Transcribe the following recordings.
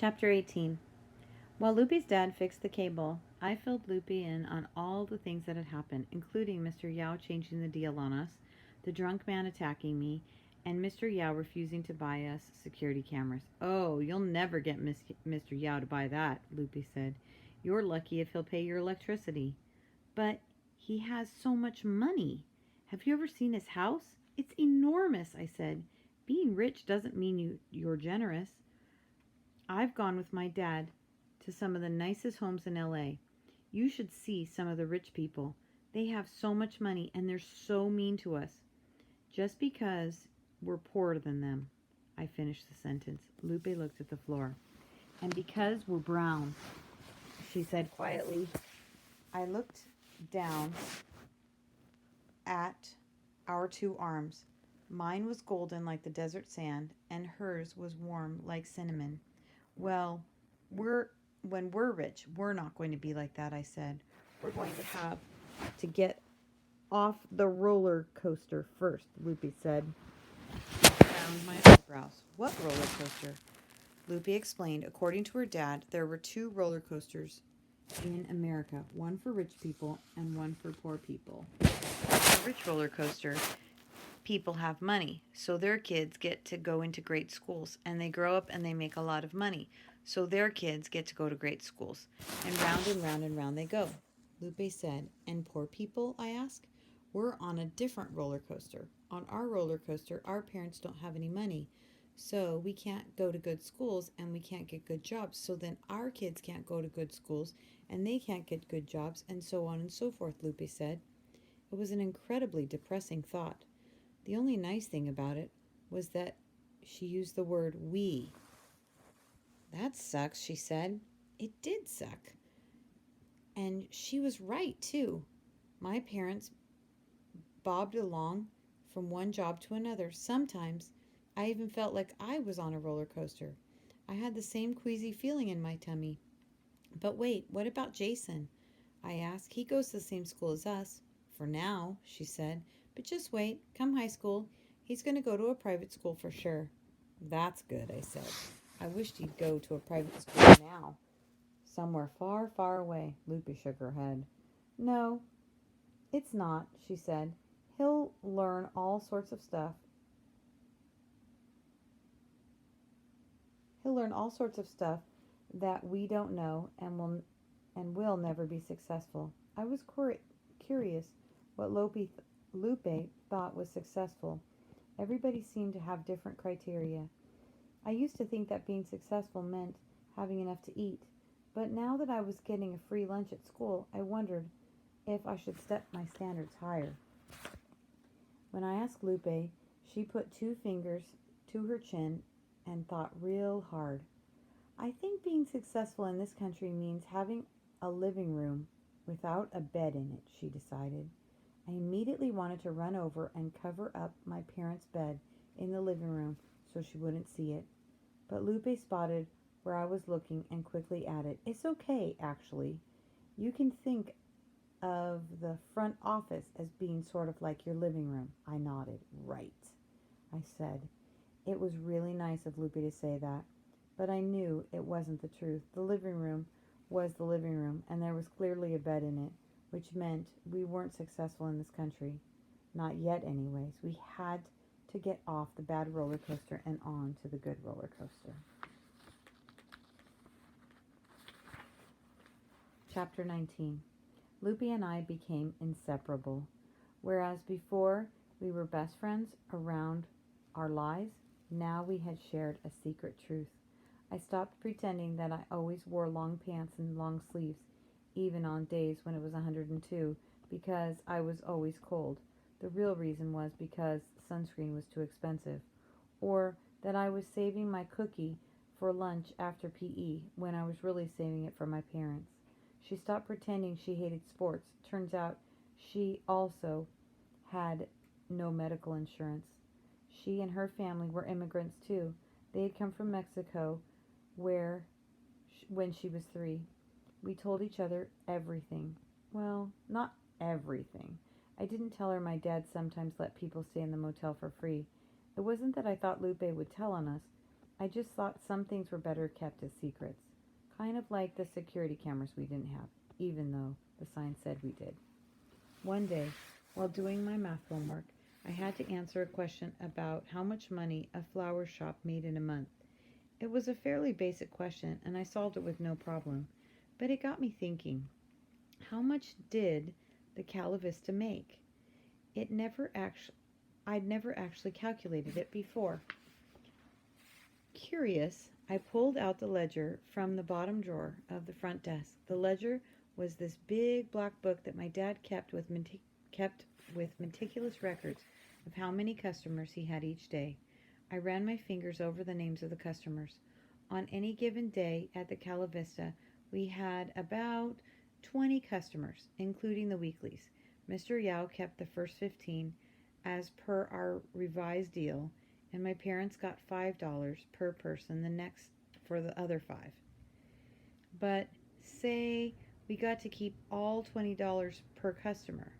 Chapter 18. While Loopy's dad fixed the cable, I filled Loopy in on all the things that had happened, including Mr. Yao changing the deal on us, the drunk man attacking me, and Mr. Yao refusing to buy us security cameras. "Oh, you'll never get Mr. Yao to buy that," Loopy said. "You're lucky if he'll pay your electricity." "But he has so much money. Have you ever seen his house? It's enormous," I said. "Being rich doesn't mean you're generous." "I've gone with my dad to some of the nicest homes in LA. You should see some of the rich people. They have so much money and they're so mean to us. Just because we're poorer than them." I finished the sentence. Lupe looked at the floor. "And because we're brown," she said quietly. I looked down at our two arms. Mine was golden like the desert sand, and hers was warm like cinnamon. "Well, when we're rich, we're not going to be like that," I said. "We're going to have to get off the roller coaster first," Loopy said. I frowned my eyebrows. "What roller coaster?" Loopy explained. According to her dad, there were two roller coasters in America, one for rich people and one for poor people. The rich roller coaster people have money, so their kids get to go into great schools, and they grow up and they make a lot of money, so their kids get to go to great schools. And round and round and round they go. Lupe said. "And poor people?" I asked. "We're on a different roller coaster. On our roller coaster, our parents don't have any money, so we can't go to good schools and we can't get good jobs. So then our kids can't go to good schools and they can't get good jobs, and so on and so forth," Lupe said. It was an incredibly depressing thought. The only nice thing about it was that she used the word "we." "That sucks," she said. It did suck. And she was right, too. My parents bobbed along from one job to another. Sometimes I even felt like I was on a roller coaster. I had the same queasy feeling in my tummy. "But wait, what about Jason?" I asked. "He goes to the same school as us." "For now," she said. "But just wait. Come high school, he's going to go to a private school for sure." "That's good," I said. "I wished he'd go to a private school now. Somewhere far, far away." Lupe shook her head. "No, it's not," she said. He'll learn all sorts of stuff. He'll learn all sorts of stuff that we don't know, and will never be successful." I was curious what Lupe thought was successful. Everybody seemed to have different criteria. I used to think that being successful meant having enough to eat, but now that I was getting a free lunch at school, I wondered if I should set my standards higher. When I asked Lupe, she put two fingers to her chin and thought real hard. "I think being successful in this country means having a living room without a bed in it," she decided. I immediately wanted to run over and cover up my parents' bed in the living room so she wouldn't see it. But Lupe spotted where I was looking and quickly added, "It's okay, actually. You can think of the front office as being sort of like your living room." I nodded. "Right," I said. It was really nice of Lupe to say that, but I knew it wasn't the truth. The living room was the living room, and there was clearly a bed in it, which meant we weren't successful in this country. Not yet, anyways. We had to get off the bad roller coaster and on to the good roller coaster. Chapter 19. Lupe and I became inseparable. Whereas before we were best friends around our lives, now we had shared a secret truth. I stopped pretending that I always wore long pants and long sleeves, even on days when it was 102, because I was always cold. The real reason was because sunscreen was too expensive, or that I was saving my cookie for lunch after PE when I was really saving it for my parents. She stopped pretending she hated sports. Turns out she also had no medical insurance. She and her family were immigrants too. They had come from Mexico where when she was 3. We told each other everything. Well, not everything. I didn't tell her my dad sometimes let people stay in the motel for free. It wasn't that I thought Lupe would tell on us. I just thought some things were better kept as secrets, kind of like the security cameras we didn't have, even though the sign said we did. One day, while doing my math homework, I had to answer a question about how much money a flower shop made in a month. It was a fairly basic question, and I solved it with no problem, but it got me thinking. How much did the Calavista make? It never actually I'd never actually calculated it before. Curious, I pulled out the ledger from the bottom drawer of the front desk. The ledger was this big black book that my dad kept with meticulous records of how many customers he had each day. I ran my fingers over the names of the customers. On any given day at the Calavista, we had about 20 customers, including the weeklies. Mr. Yao kept the first 15 as per our revised deal, and my parents got $5 per person the next for the other 5. But say we got to keep all $20 per customer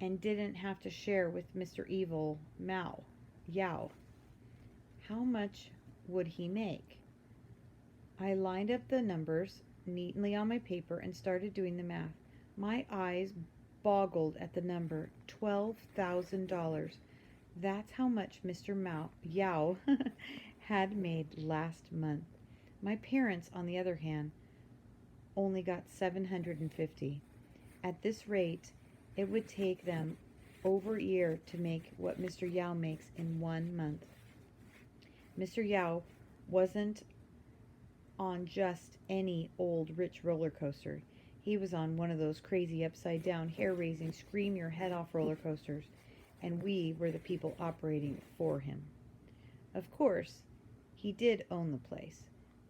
and didn't have to share with Mr. Evil Yao. How much would he make? I lined up the numbers neatly on my paper and started doing the math. My eyes boggled at the number $12,000. That's how much Mr. Yao had made last month. My parents, on the other hand, only got $750. At this rate, it would take them over a year to make what Mr. Yao makes in 1 month. Mr. Yao wasn't on just any old rich roller coaster. He was on one of those crazy upside down, hair-raising, scream your head off roller coasters, and we were the people operating for him. Of course, he did own the place,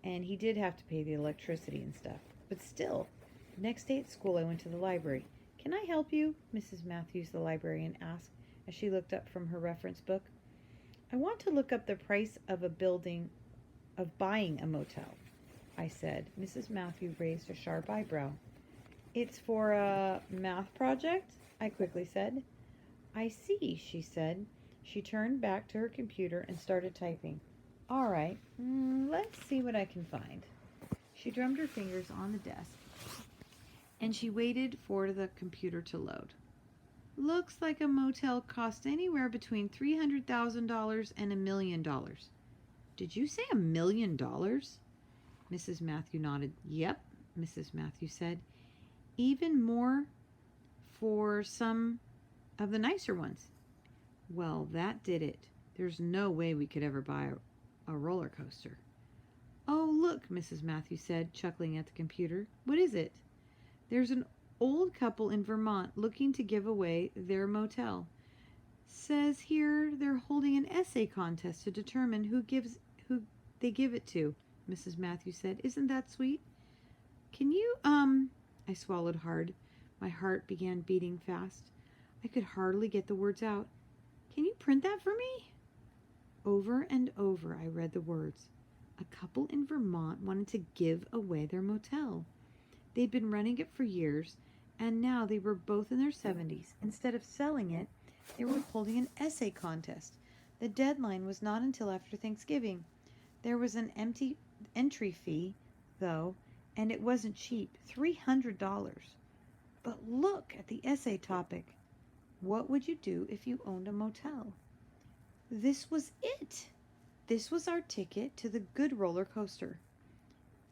and he did have to pay the electricity and stuff. But still, the next day at school I went to the library. "Can I help you?" Mrs. Matthews, the librarian, asked as she looked up from her reference book. "I want to look up the price of buying a motel," I said. Mrs. Matthews raised a sharp eyebrow. "It's for a math project?" I quickly said. "I see," she said. She turned back to her computer and started typing. "All right, let's see what I can find." She drummed her fingers on the desk, and she waited for the computer to load. "Looks like a motel cost anywhere between $300,000 and $1 million. "Did you say $1 million?" Mrs. Matthew nodded. "Yep," Mrs. Matthew said. "Even more for some of the nicer ones." "Well, that did it. There's no way we could ever buy a roller coaster." "Oh, look," Mrs. Matthew said, chuckling at the computer. "What is it?" "There's an old couple in Vermont looking to give away their motel. Says here they're holding an essay contest to determine who they give it to," Mrs. Matthew said. "Isn't that sweet?" "Can you, I swallowed hard. My heart began beating fast. I could hardly get the words out. "Can you print that for me?" Over and over I read the words. A couple in Vermont wanted to give away their motel. They'd been running it for years, and now they were both in their 70s. Instead of selling it, they were holding an essay contest. The deadline was not until after Thanksgiving. There was an entry fee, though, and it wasn't cheap, $300. But look at the essay topic. What would you do if you owned a motel? This was it. This was our ticket to the good roller coaster.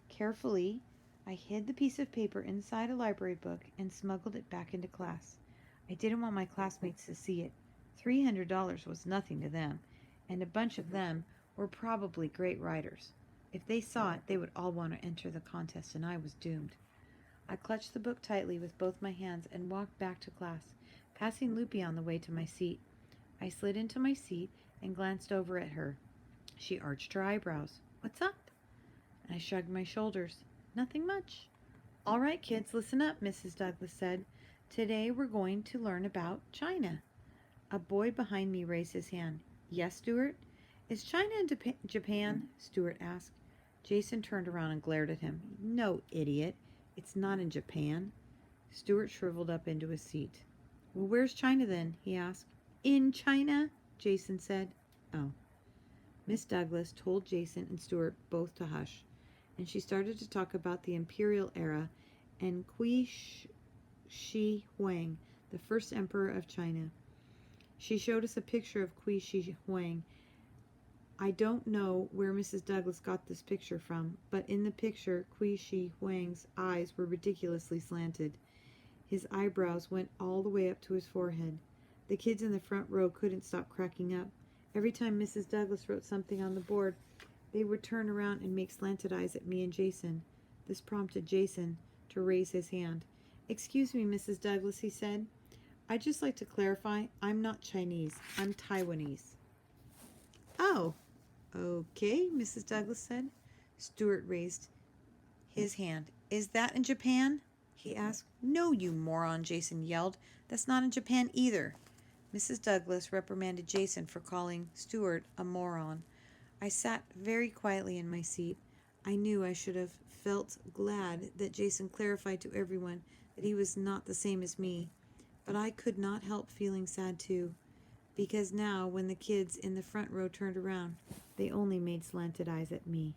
Carefully, I hid the piece of paper inside a library book and smuggled it back into class. I didn't want my classmates to see it. $300 was nothing to them, and a bunch of them were probably great writers. If they saw it, they would all want to enter the contest, and I was doomed. I clutched the book tightly with both my hands and walked back to class, passing Loopy on the way to my seat. I slid into my seat and glanced over at her. She arched her eyebrows. "What's up?" I shrugged my shoulders. "Nothing much." "All right, kids, listen up," Mrs. Douglas said. "Today we're going to learn about China." A boy behind me raised his hand. "Yes, Stuart?" "Is China in Japan?" Stuart asked. Jason turned around and glared at him. "No, idiot. It's not in Japan." Stuart shriveled up into his seat. "Well, where's China then?" he asked. "In China," Jason said. "Oh." Miss Douglas told Jason and Stuart both to hush, and she started to talk about the imperial era and Shi Huang, the first emperor of China. She showed us a picture of Shi Huang. I don't know where Mrs. Douglas got this picture from, but in the picture, Shi Huang's eyes were ridiculously slanted. His eyebrows went all the way up to his forehead. The kids in the front row couldn't stop cracking up. Every time Mrs. Douglas wrote something on the board, they would turn around and make slanted eyes at me and Jason. This prompted Jason to raise his hand. "Excuse me, Mrs. Douglas," he said. "I'd just like to clarify, I'm not Chinese. I'm Taiwanese." "Oh, okay," Mrs. Douglas said. Stuart raised his hand. "Is that in Japan?" he asked. "No, you moron," Jason yelled. "That's not in Japan either." Mrs. Douglas reprimanded Jason for calling Stuart a moron. I sat very quietly in my seat. I knew I should have felt glad that Jason clarified to everyone that he was not the same as me, but I could not help feeling sad too, because now when the kids in the front row turned around, they only made slanted eyes at me.